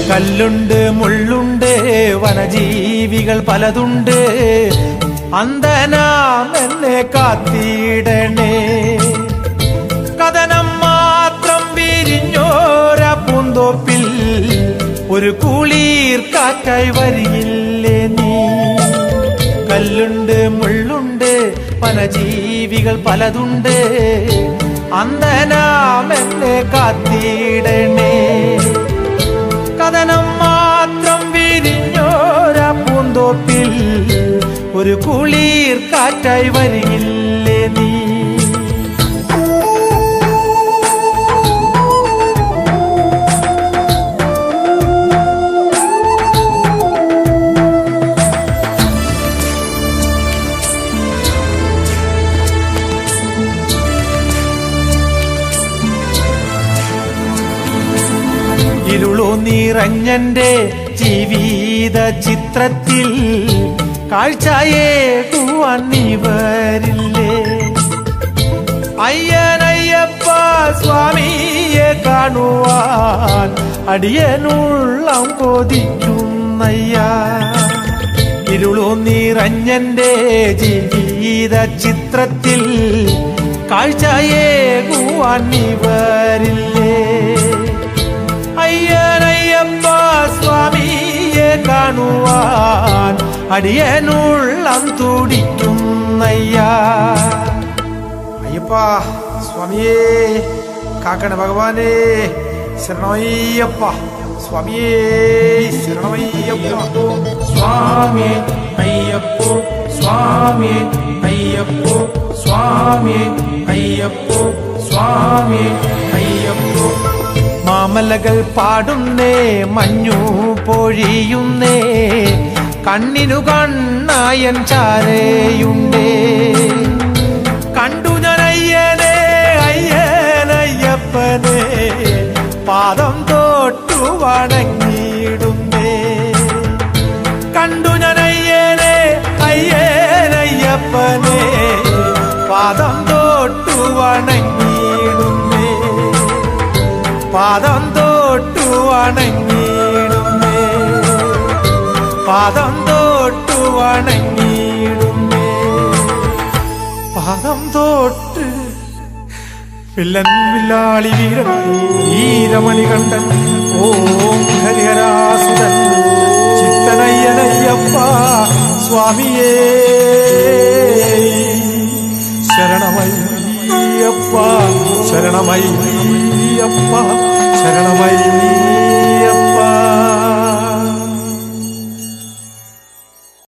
കല്ലുണ്ട് മുള്ളുണ്ട് വനജീവികൾ പലതുണ്ട് അന്ധനാം എന്നെ കാത്തിടണേ കഥനം മാത്രം വിരിഞ്ഞോര പൂന്തോപ്പിൽ ഒരു കുളിർ കാറ്റായി വരിയില്ലേ നീ കല്ലുണ്ട് മുള്ളുണ്ട് വനജീവികൾ പലതുണ്ട് അന്ധനാം എന്നെ കാത്തിടണേ കഥനം മാത്രം വിരിഞ്ഞോര പൂന്തോപ്പിൽ ഒരു കുളിർ കാറ്റായി വരികില്ലേ നീ ഇരുളു നിറഞ്ഞന്റെ ജീവിത ചിത്രത്തിൽ കാഴ്ചയേകുവാൻ നീ വരില്ലേ അയ്യനയ്യപ്പ സ്വാമിയെ കാണുവാൻ അടിയനുള്ളം കൊതിക്കുന്നയ്യ ഇരുളു നിറഞ്ഞന്റെ ജീവിത ചിത്രത്തിൽ കാഴ്ചയേകുവാൻ നീ വരില്ലേ അയ്യനയ്യപ്പ സ്വാമിയെ കാണുവാൻ അടിയനുള്ളം തുടിക്കുന്നയ്യ അയ്യപ്പ സ്വാമിയേ കാക്കണ ഭഗവാനേ ശരണമയ്യപ്പ സ്വാമിയേ ശരണമയ്യപ്പ സ്വാമിയേ അയ്യപ്പോ സ്വാമിയേ അയ്യപ്പോ സ്വാമിയേ അയ്യപ്പോ സ്വാമിയേ അയ്യപ്പോ മാമലകൾ പാടുന്നേ മഞ്ഞു പൊഴിയുന്നേ കണ്ണിനു കണ്ണായൻ ചാരയുണ്ടേ കണ്ടു ഞാൻ അയ്യനെ അയ്യനയ്യപ്പനെ പാദം തൊട്ടു വണങ്ങിയിടുന്നേ കണ്ടു ഞാൻ അയ്യനെ അയ്യനയ്യപ്പനെ പാദം തൊട്ടു വണങ്ങിയിടുന്നേ പാദം തൊട്ടു വണങ്ങിയിടുന്നേ പാദം തൊട്ടു വണങ്ങിയിടുന്നേ പാദം തൊട്ട് വില്ലൻ വില്ലാളി വീരൻ വീരമണി കണ്ടൻ ഓം ഹരിഹരാസുതൻ ചിത്തനയ്യനയ്യപ്പ സ്വാമിയേ ശരണമയ്യപ്പ ശരണമയ്യപ്പ ശരണമയ്യ